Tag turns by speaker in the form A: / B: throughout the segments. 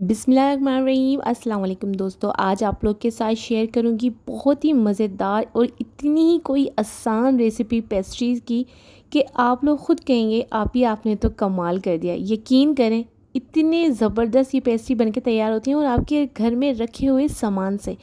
A: बिस्मिल्लाहिर्रहमानिर्रहीम। अस्सलाम वालेकुम दोस्तों, आज आप लोग के साथ शेयर करूंगी बहुत ही मज़ेदार और इतनी ही कोई आसान रेसिपी पेस्ट्रीज़ की कि आप लोग ख़ुद कहेंगे आप ही आपने तो कमाल कर दिया। यकीन करें, इतने ज़बरदस्त ये पेस्ट्री बनके तैयार होती हैं और आपके घर में रखे हुए सामान से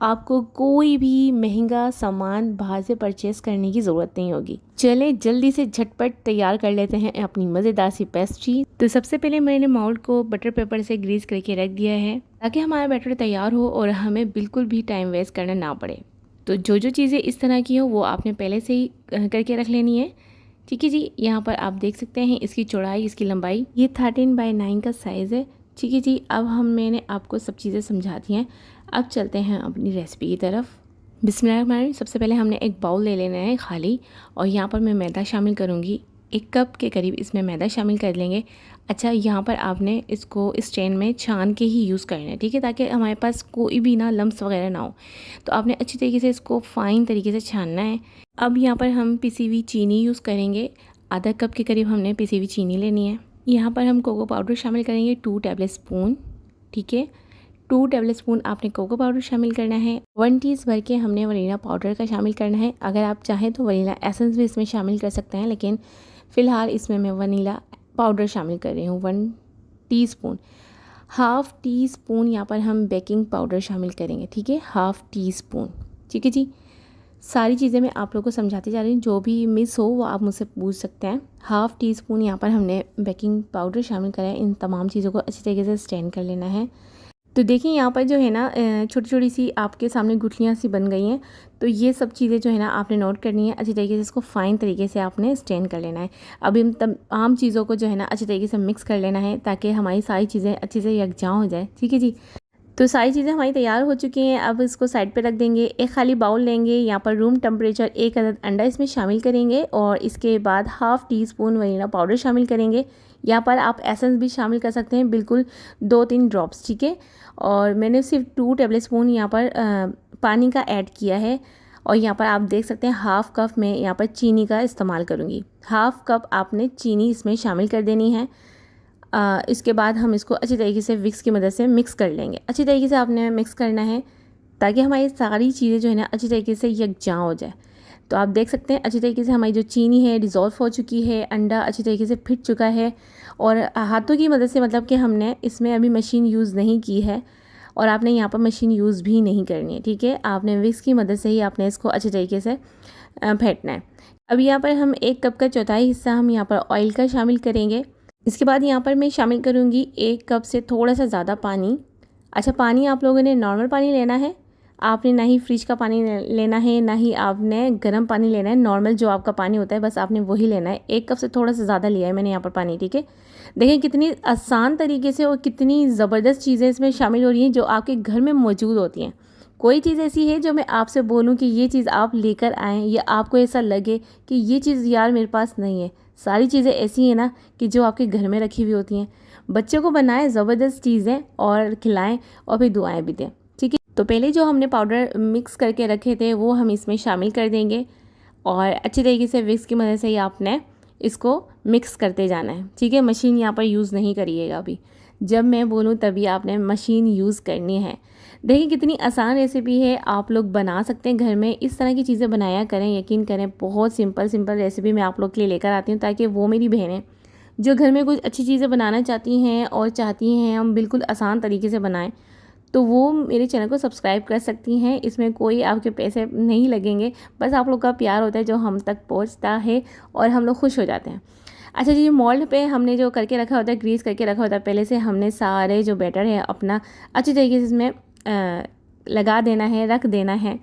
A: आपको कोई भी महंगा सामान बाहर से परचेज़ करने की ज़रूरत नहीं होगी। चलें जल्दी से झटपट तैयार कर लेते हैं अपनी मज़ेदार सी पेस्ट्री। तो सबसे पहले मैंने माउल्ट को बटर पेपर से ग्रीस करके रख दिया है ताकि हमारा बैटर तैयार हो और हमें बिल्कुल भी टाइम वेस्ट करना ना पड़े। तो जो जो चीज़ें इस तरह की हो वो आपने पहले से ही करके रख लेनी है। ठीक है जी, यहाँ पर आप देख सकते हैं इसकी चौड़ाई, इसकी लंबाई, ये 13x9 का साइज़ है। ठीक है जी, अब मैंने आपको सब चीज़ें समझा दी हैं। अब चलते हैं अपनी रेसिपी की तरफ। बिस्मिल्लाहिर्रहमानिर्रहीम। सबसे पहले हमने एक बाउल ले लेना है खाली, और यहाँ पर मैं मैदा शामिल करूँगी। 1 कप के करीब इसमें मैदा शामिल कर लेंगे। अच्छा, यहाँ पर आपने इसको स्ट्रेन में छान के ही यूज़ करना है, ठीक है, ताकि हमारे पास कोई भी ना लम्स वगैरह ना हो। तो आपने अच्छी तरीके से इसको फ़ाइन तरीके से छानना है। अब यहाँ पर हम पिसी हुई चीनी यूज़ करेंगे। आधा कप के करीब हमने पिसी हुई चीनी लेनी है। यहाँ पर हम कोको पाउडर शामिल करेंगे 2 टेबल स्पून। ठीक है, 2 टेबल स्पून आपने कोको पाउडर शामिल करना है। 1 टीस्पून भर के हमने वनीला पाउडर का शामिल करना है। अगर आप चाहें तो वनीला एसेंस भी इसमें शामिल कर सकते हैं, लेकिन फ़िलहाल इसमें मैं वनीला पाउडर शामिल कर रही हूँ 1 टीस्पून। हाफ़ टी स्पून यहाँ पर हम बेकिंग पाउडर शामिल करेंगे। ठीक है, हाफ़ टी स्पून। ठीक है जी, सारी चीज़ें मैं आप लोगों को समझाती जा रही हूँ, जो भी मिस हो वो आप मुझसे पूछ सकते हैं। हाफ़ टी स्पून यहाँ पर हमने बेकिंग पाउडर शामिल करा है। इन तमाम चीज़ों को अच्छी तरीके से स्ट्रेन कर लेना है। तो देखिए यहाँ पर जो है ना छोटी छोटी सी आपके सामने गुठलियाँ सी बन गई हैं। तो ये सब चीज़ें जो है ना आपने नोट करनी है। अच्छी तरीके से इसको फ़ाइन तरीके से आपने स्ट्रेन कर लेना है। अब इन तमाम चीज़ों को जो है ना अच्छी तरीके से मिक्स कर लेना है ताकि हमारी सारी चीज़ें अच्छे से यकजां हो जाए। ठीक है जी, तो सारी चीज़ें हमारी तैयार हो चुकी हैं। अब इसको साइड पे रख देंगे। एक खाली बाउल लेंगे, यहाँ पर रूम टेम्परेचर 1 अदद अंडा इसमें शामिल करेंगे और इसके बाद half tea spoon vanilla powder शामिल करेंगे। यहाँ पर आप एसेंस भी शामिल कर सकते हैं, बिल्कुल 2-3 ड्रॉप्स। ठीक है, और मैंने सिर्फ 2 टेबल स्पून यहाँ पर पानी का ऐड किया है। और यहाँ पर आप देख सकते हैं हाफ़ कप में यहाँ पर चीनी का इस्तेमाल करूँगी। हाफ़ कप आपने चीनी इसमें शामिल कर देनी है। इसके बाद हम इसको अच्छी तरीके से विक्स की मदद से मिक्स कर लेंगे। अच्छी तरीके से आपने मिक्स करना है ताकि हमारी सारी चीज़ें जो है ना अच्छी तरीके से यकजां हो जाए। तो आप देख सकते हैं अच्छी तरीके से हमारी जो चीनी है डिज़ोल्व हो चुकी है, अंडा अच्छी तरीके से फिट चुका है और हाथों की मदद से, मतलब कि हमने इसमें अभी मशीन यूज़ नहीं की है और आपने यहाँ पर मशीन यूज़ भी नहीं करनी है। ठीक है, आपने विक्स की मदद से ही आपने इसको अच्छी तरीके से फेंटना है। अब यहाँ पर हम 1 कप का चौथाई हिस्सा हम यहाँ पर ऑयल का शामिल करेंगे। इसके बाद यहाँ पर मैं शामिल करूँगी 1 कप से थोड़ा सा ज़्यादा पानी। अच्छा, पानी आप लोगों ने नॉर्मल पानी लेना है। आपने ना ही फ्रिज का पानी लेना है, ना ही आपने गर्म पानी लेना है। नॉर्मल जो आपका पानी होता है बस आपने वही लेना है। 1 कप से थोड़ा सा ज़्यादा लिया है मैंने यहाँ पर पानी। ठीक है, देखें कितनी आसान तरीके से और कितनी ज़बरदस्त चीज़ें इसमें शामिल हो रही हैं जो आपके घर में मौजूद होती हैं। कोई चीज़ ऐसी है जो मैं आपसे बोलूँ कि ये चीज़ आप लेकर आएँ या आपको ऐसा लगे कि ये चीज़ यार मेरे पास नहीं है। सारी चीज़ें ऐसी हैं ना कि जो आपके घर में रखी हुई होती हैं। बच्चों को बनाएं ज़बरदस्त चीज़ें और खिलाएं और फिर दुआएं भी दें। ठीक है, तो पहले जो हमने पाउडर मिक्स करके रखे थे वो हम इसमें शामिल कर देंगे और अच्छी तरीके से विक्स की मदद से ही आपने इसको मिक्स करते जाना है। ठीक है, मशीन यहाँ पर यूज़ नहीं करिएगा अभी, जब मैं बोलूँ तभी आपने मशीन यूज़ करनी है। देखिए कितनी आसान रेसिपी है, आप लोग बना सकते हैं घर में। इस तरह की चीज़ें बनाया करें, यकीन करें बहुत सिंपल रेसिपी मैं आप लोग के लिए लेकर आती हूँ ताकि वो मेरी बहनें जो घर में कुछ अच्छी चीज़ें बनाना चाहती हैं और चाहती हैं हम बिल्कुल आसान तरीके से बनाएं, तो वो मेरे चैनल को सब्सक्राइब कर सकती हैं। इसमें कोई आपके पैसे नहीं लगेंगे, बस आप लोग का प्यार होता है जो हम तक पहुँचता है और हम लोग खुश हो जाते हैं। अच्छा जी, मोल्ड पे हमने जो करके रखा होता है, ग्रीस करके रखा होता है पहले से, हमने सारे जो बैटर है अपना अच्छी तरीके से इसमें लगा देना है, रख देना है।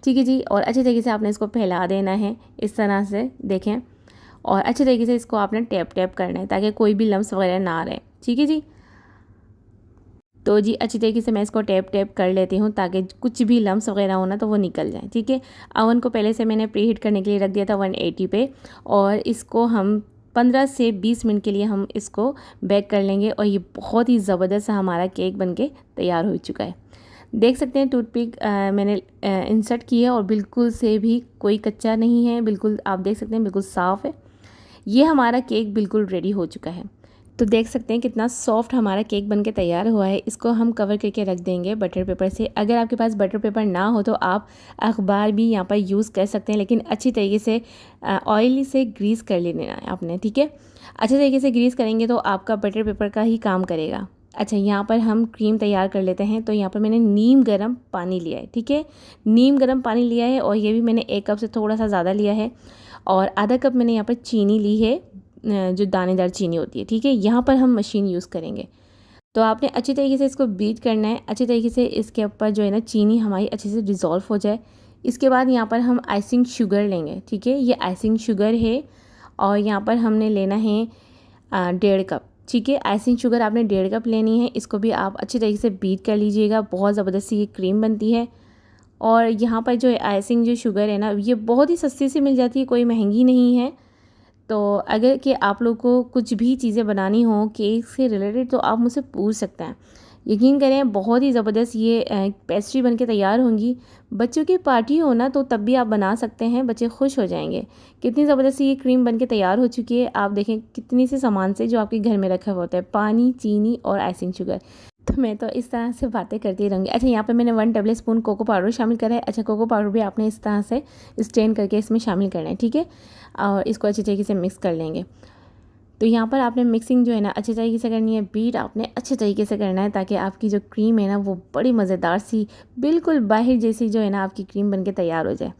A: ठीक है जी, और अच्छी तरीके से आपने इसको फैला देना है इस तरह से, देखें, और अच्छी तरीके से इसको आपने टैप करना है ताकि कोई भी लम्स वगैरह ना रहे। ठीक है जी, तो जी अच्छी तरीके से मैं इसको टैप कर लेती हूँ ताकि कुछ भी लम्स वगैरह हो ना तो वो निकल जाए। ठीक है, अवन को पहले से मैंने प्री हीट करने के लिए रख दिया था 180 पे, और इसको हम 15 से 20 मिनट के लिए हम इसको बेक कर लेंगे और ये बहुत ही ज़बरदस्त सा हमारा केक बनके तैयार हो चुका है। देख सकते हैं टूथपिक मैंने इंसर्ट की है और बिल्कुल से भी कोई कच्चा नहीं है, बिल्कुल आप देख सकते हैं बिल्कुल साफ़ है। ये हमारा केक बिल्कुल रेडी हो चुका है। तो देख सकते हैं कितना सॉफ्ट हमारा केक बनके तैयार हुआ है। इसको हम कवर करके रख देंगे बटर पेपर से। अगर आपके पास बटर पेपर ना हो तो आप अखबार भी यहाँ पर यूज़ कर सकते हैं, लेकिन अच्छी तरीके से ऑयल से ग्रीस कर लेना है आपने, ठीक है। अच्छे तरीके से ग्रीस करेंगे तो आपका बटर पेपर का ही काम करेगा। अच्छा, यहाँ पर हम क्रीम तैयार कर लेते हैं। तो यहाँ पर मैंने नीम गर्म पानी लिया है, ठीक है। नीम गर्म पानी लिया है और ये भी मैंने 1 कप से थोड़ा सा ज़्यादा लिया है। और आधा कप मैंने यहाँ पर चीनी ली है, जो दानेदार चीनी होती है, ठीक है। यहाँ पर हम मशीन यूज़ करेंगे। तो आपने अच्छी तरीके से इसको बीट करना है, अच्छी तरीके से इसके ऊपर जो है ना चीनी हमारी अच्छे से डिज़ोल्व हो जाए। इसके बाद यहाँ पर हम आइसिंग शुगर लेंगे, ठीक है। ये आइसिंग शुगर है और यहाँ पर हमने लेना है 1.5 कप, ठीक है। आइसिंग शुगर आपने 1.5 कप लेनी है। इसको भी आप अच्छी तरीके से बीट कर लीजिएगा। बहुत ज़बरदस्ती ये क्रीम बनती है। और यहाँ पर जो आइसिंग जो शुगर है ना, ये बहुत ही सस्ती से मिल जाती है, कोई महंगी नहीं है। तो अगर कि आप लोग को कुछ भी चीज़ें बनानी हो केक से रिलेटेड तो आप मुझसे पूछ सकते हैं। यकीन करें बहुत ही ज़बरदस्त ये पेस्ट्री बनके तैयार होंगी। बच्चों की पार्टी हो ना तो तब भी आप बना सकते हैं, बच्चे खुश हो जाएंगे। कितनी ज़बरदस्त ये क्रीम बनके तैयार हो चुकी है। आप देखें कितनी से सामान से जो आपके घर में रखा हुआ होता है, पानी, चीनी और आइसिंग शुगर। तो मैं तो इस तरह से बातें करती रहूँगी। अच्छा, यहाँ पे मैंने 1 टेबल स्पून कोको पाउडर शामिल करा है। अच्छा, कोको पाउडर भी आपने इस तरह से स्ट्रेन करके इसमें शामिल करना है, ठीक है। और इसको अच्छी तरीके से मिक्स कर लेंगे। तो यहाँ पर आपने मिक्सिंग जो है ना अच्छी तरीके से करनी है, बीट आपने अच्छे तरीके से करना है, ताकि आपकी जो क्रीम है ना वो बड़ी मज़ेदार सी, बिल्कुल बाहर जैसी जो है ना आपकी क्रीम बनके तैयार हो जाए।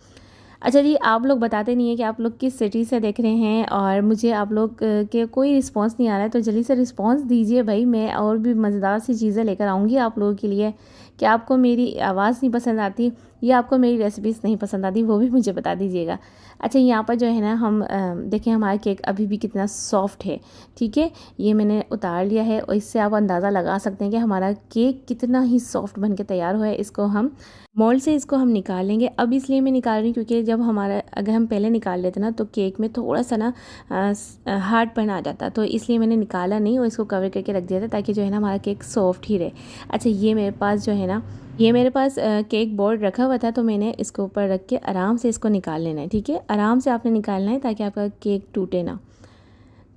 A: अच्छा जी, आप लोग बताते नहीं है कि आप लोग किस सिटी से देख रहे हैं और मुझे आप लोग के कोई रिस्पांस नहीं आ रहा है। तो जल्दी से रिस्पांस दीजिए भाई, मैं और भी मज़ेदार सी चीज़ें लेकर आऊँगी आप लोगों के लिए। कि आपको मेरी आवाज़ नहीं पसंद आती या आपको मेरी रेसिपीज़ नहीं पसंद आती, वो भी मुझे बता दीजिएगा। अच्छा, यहाँ पर जो है ना हम देखें हमारा केक अभी भी कितना सॉफ्ट है, ठीक है। ये मैंने उतार लिया है और इससे आप अंदाज़ा लगा सकते हैं कि हमारा केक कितना ही सॉफ्ट बन के तैयार हुआ है। इसको हम मोल्ड से इसको हम निकाल लेंगे। अब इसलिए मैं निकाल रही हूँ क्योंकि जब हमारा अगर हम पहले निकाल लेते ना तो केक में थोड़ा सा ना हार्डपन आ जाता, तो इसलिए मैंने निकाला नहीं और इसको कवर करके रख दिया था ताकि जो है ना हमारा केक सॉफ्ट ही रहे। अच्छा, ये मेरे पास जो है ना, ये मेरे पास केक बोर्ड रखा हुआ था, तो मैंने इसको ऊपर रख के आराम से इसको निकाल लेना है, ठीक है। आराम से आपने निकालना है ताकि आपका केक टूटे ना।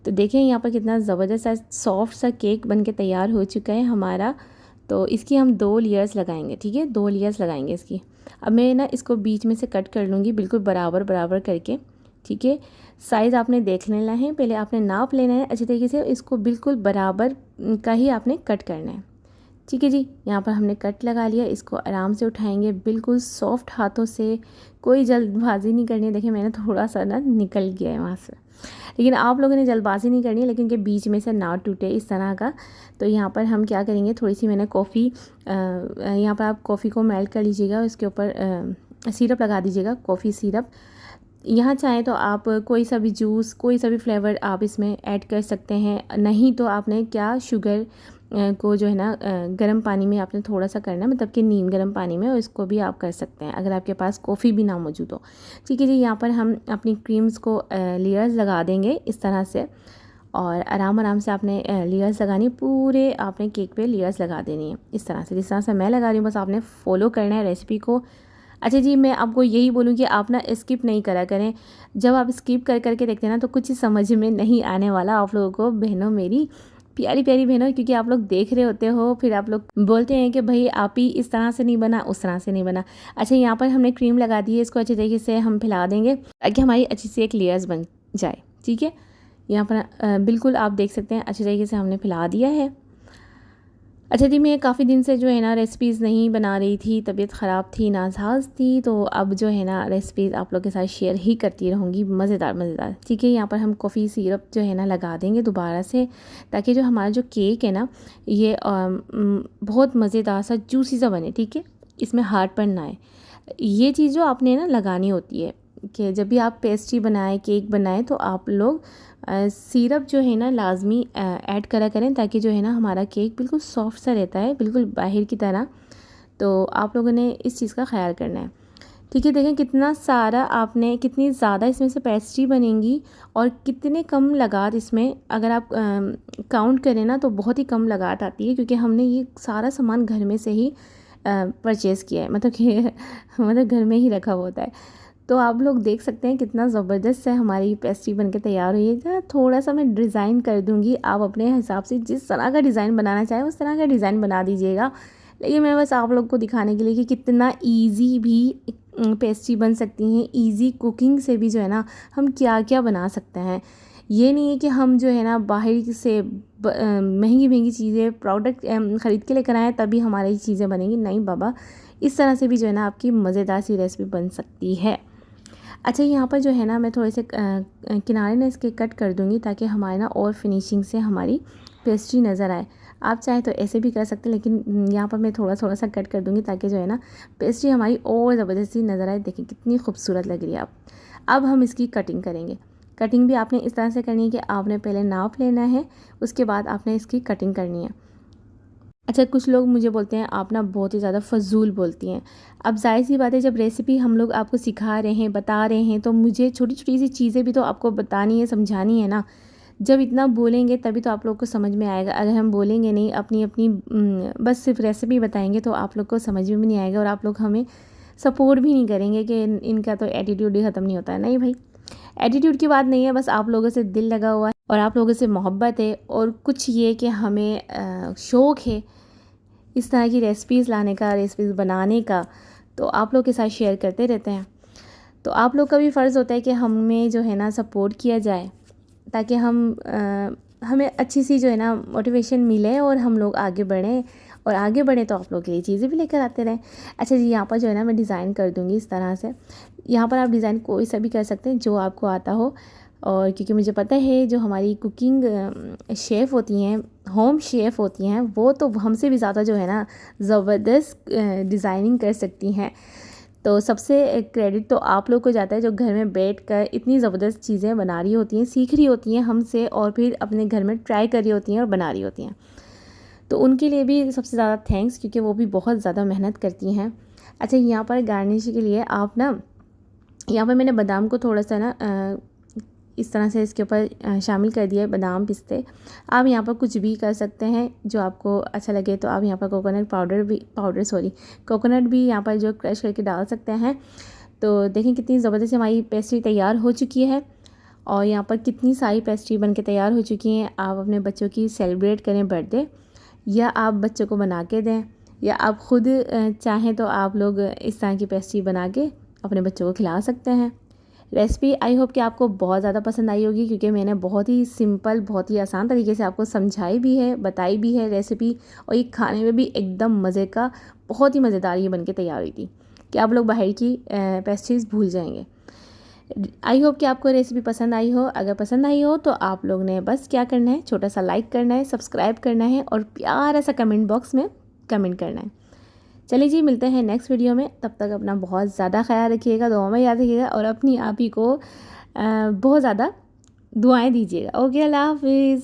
A: तो देखिए यहाँ पर कितना ज़बरदस्त सॉफ्ट सा केक बनके तैयार हो चुका है हमारा। तो इसकी हम 2 लेयर्स लगाएंगे, ठीक है। 2 लेयर्स लगाएंगे इसकी। अब मैं ना इसको बीच में से कट कर लूँगी बिल्कुल बराबर बराबर करके, ठीक है। साइज़ आपने देख लेना है, पहले आपने नाप लेना है अच्छी तरीके से। इसको बिल्कुल बराबर का ही आपने कट करना है, ठीक है जी। यहाँ पर हमने कट लगा लिया। इसको आराम से उठाएंगे बिल्कुल सॉफ्ट हाथों से, कोई जल्दबाजी नहीं करनी है। देखिए मैंने थोड़ा सा ना निकल गया है वहाँ से, लेकिन आप लोगों ने जल्दबाजी नहीं करनी है, लेकिन के बीच में से ना टूटे इस तरह का। तो यहाँ पर हम क्या करेंगे, थोड़ी सी मैंने कॉफ़ी, यहाँ पर आप कॉफ़ी को मेल्ट कर लीजिएगा, उसके ऊपर सिरप लगा दीजिएगा, कॉफ़ी सिरप। यहाँ चाहें तो आप कोई सा भी जूस, कोई सा भी फ्लेवर आप इसमें ऐड कर सकते हैं। नहीं तो आपने क्या शुगर को जो है ना गर्म पानी में आपने थोड़ा सा करना है, मतलब कि नीम गर्म पानी में, और इसको भी आप कर सकते हैं अगर आपके पास कॉफ़ी भी ना मौजूद हो, ठीक है जी। यहाँ पर हम अपनी क्रीम्स को लेयर्स लगा देंगे इस तरह से, और आराम आराम से आपने लेयर्स लगानी, पूरे आपने केक पे लेयर्स लगा देनी है इस तरह से, जिस तरह से मैं लगा रही हूँ। बस आपने फॉलो करना है रेसिपी को। अच्छा जी, मैं आपको यही बोलूँ कि आप ना स्किप नहीं करा करें। जब आप स्किप कर करके देखते हैं ना तो कुछ समझ में नहीं आने वाला आप लोगों को, बहनों मेरी प्यारी प्यारी बहनों, क्योंकि आप लोग देख रहे होते हो, फिर आप लोग बोलते हैं कि भाई आप ही इस तरह से नहीं बना, उस तरह से नहीं बना। अच्छा, यहाँ पर हमने क्रीम लगा दी है, इसको अच्छे तरीके से हम फैला देंगे ताकि हमारी अच्छी सी एक लेयर्स बन जाए, ठीक है। यहाँ पर बिल्कुल आप देख सकते हैं अच्छे तरीके से हमने फैला दिया है। अच्छा जी, मैं काफ़ी दिन से जो है ना रेसिपीज़ नहीं बना रही थी, तबीयत ख़राब थी, नासाज थी, तो अब जो है ना रेसिपीज़ आप लोग के साथ शेयर ही करती रहूँगी, मज़ेदार मज़ेदार, ठीक है। यहाँ पर हम कॉफ़ी सिरप जो है ना लगा देंगे दोबारा से, ताकि जो हमारा जो केक है ना ये बहुत मज़ेदार सा जूसी सा बने, ठीक है। इसमें हार्डपन ना आए। ये चीज़ जो आपने ना लगानी होती है कि जब भी आप पेस्ट्री बनाएं, केक बनाएं, तो आप लोग सिरप जो है ना लाजमी ऐड करा करें, ताकि जो है ना हमारा केक बिल्कुल सॉफ्ट सा रहता है, बिल्कुल बाहर की तरह। तो आप लोगों ने इस चीज़ का ख्याल करना है, ठीक है। देखें कितना सारा आपने, कितनी ज़्यादा इसमें से पेस्ट्री बनेंगी और कितने कम लगात इसमें, अगर आप काउंट करें ना तो बहुत ही कम लगात आती है, क्योंकि हमने ये सारा सामान घर में से ही परचेज़ किया है, मतलब कि मतलब घर में ही रखा हुआ होता है। तो आप लोग देख सकते हैं कितना ज़बरदस्त से हमारी पेस्ट्री बनके तैयार हुई है। थोड़ा सा मैं डिज़ाइन कर दूँगी, आप अपने हिसाब से जिस तरह का डिज़ाइन बनाना चाहें उस तरह का डिज़ाइन बना दीजिएगा। लेकिन मैं बस आप लोग को दिखाने के लिए कि कितना ईज़ी भी पेस्ट्री बन सकती हैं, ईज़ी कुकिंग से भी जो है ना हम क्या क्या बना सकते हैं। ये नहीं है कि हम जो है ना बाहर से महंगी महंगी चीज़ें प्रोडक्ट ख़रीद के लेकर आएँ तभी हमारी चीज़ें बनेंगी। नहीं बाबा, इस तरह से भी जो है ना आपकी मज़ेदार सी रेसिपी बन सकती है। अच्छा, यहाँ पर जो है ना मैं थोड़े से किनारे ना इसके कट कर दूँगी ताकि हमारे ना और फिनिशिंग से हमारी पेस्ट्री नज़र आए। आप चाहे तो ऐसे भी कर सकते हैं, लेकिन यहाँ पर मैं थोड़ा सा कट कर दूँगी ताकि जो है ना पेस्ट्री हमारी और ज़बरदस्ती नज़र आए। देखिए कितनी खूबसूरत लग रही है। अब हम इसकी कटिंग करेंगे। कटिंग भी आपने इस तरह से करनी है कि आपने पहले नाप लेना है, उसके बाद आपने इसकी कटिंग करनी है। अच्छा, कुछ लोग मुझे बोलते हैं आप ना बहुत ही ज़्यादा फ़ज़ूल बोलती हैं। अब ज़ाहिर सी बात है, जब रेसिपी हम लोग आपको सिखा रहे हैं, बता रहे हैं, तो मुझे छोटी-छोटी सी चीज़ें भी तो आपको बतानी है, समझानी है ना। जब इतना बोलेंगे तभी तो आप लोग को समझ में आएगा। अगर हम बोलेंगे नहीं, अपनी बस सिर्फ रेसिपी बताएँगे तो आप लोग को समझ में भी नहीं आएगा और आप लोग हमें सपोर्ट भी नहीं करेंगे कि इनका तो एटीट्यूड ही ख़त्म नहीं होता है। नहीं भाई, एटीट्यूड की बात नहीं है, बस आप लोगों से दिल लगा हुआ है और आप लोगों से मोहब्बत है और कुछ ये कि हमें शौक़ है इस तरह की रेसिपीज़ लाने का, रेसिपीज़ बनाने का, तो आप लोग के साथ शेयर करते रहते हैं। तो आप लोग का भी फ़र्ज़ होता है कि हमें जो है ना सपोर्ट किया जाए ताकि हमें अच्छी सी जो है ना मोटिवेशन मिले और हम लोग आगे बढ़ें, और आगे बढ़ें तो आप लोग के लिए चीज़ें भी लेकर आते रहें। अच्छा जी, यहाँ पर जो है ना मैं डिज़ाइन कर दूँगी इस तरह से। यहाँ पर आप डिज़ाइन कोई सा भी कर सकते हैं जो आपको आता हो, और क्योंकि मुझे पता है जो हमारी कुकिंग शेफ़ होती हैं, होम शेफ़ होती हैं, वो तो हमसे भी ज़्यादा जो है ना ज़बरदस्त डिज़ाइनिंग कर सकती हैं। तो सबसे क्रेडिट तो आप लोग को जाता है जो घर में बैठकर इतनी ज़बरदस्त चीज़ें बना रही होती हैं, सीख रही होती हैं हमसे और फिर अपने घर में ट्राई कर रही होती हैं और बना रही होती हैं। तो उनके लिए भी सबसे ज़्यादा थैंक्स, क्योंकि वो भी बहुत ज़्यादा मेहनत करती हैं। अच्छा, यहाँ पर गार्निश के लिए आप ना, यहाँ पर मैंने बादाम को थोड़ा सा ना इस तरह से इसके ऊपर शामिल कर दिया है, बादाम पिस्ते। आप यहाँ पर कुछ भी कर सकते हैं जो आपको अच्छा लगे। तो आप यहाँ पर कोकोनट भी यहाँ पर जो क्रश करके डाल सकते हैं। तो देखें कितनी ज़बरदस्त हमारी पेस्ट्री तैयार हो चुकी है और यहाँ पर कितनी सारी पेस्ट्री बन के तैयार हो चुकी हैं। आप अपने बच्चों की सेलिब्रेट करें बर्थडे, या आप बच्चों को बना के दें, या आप ख़ुद चाहें तो आप लोग इस तरह की पेस्ट्री बना के अपने बच्चों को खिला सकते हैं। रेसिपी आई होप कि आपको बहुत ज़्यादा पसंद आई होगी, क्योंकि मैंने बहुत ही सिंपल, बहुत ही आसान तरीके से आपको समझाई भी है, बताई भी है रेसिपी, और ये खाने में भी एकदम मज़े का, बहुत ही मज़ेदार ये बन के तैयार हुई थी कि आप लोग बाहर की पेस्ट्रीज़ भूल जाएंगे। आई होप कि आपको रेसिपी पसंद आई हो। अगर पसंद आई हो तो आप लोग ने बस क्या करना है, छोटा सा लाइक करना है, सब्सक्राइब करना है और प्यारा सा कमेंट बॉक्स में कमेंट करना है। चलिए जी, मिलते हैं नेक्स्ट वीडियो में। तब तक अपना बहुत ज़्यादा ख्याल रखिएगा, दुआ में याद रखिएगा और अपनी आप ही को बहुत ज़्यादा दुआएं दीजिएगा। ओके, अल्लाह हाफिज़।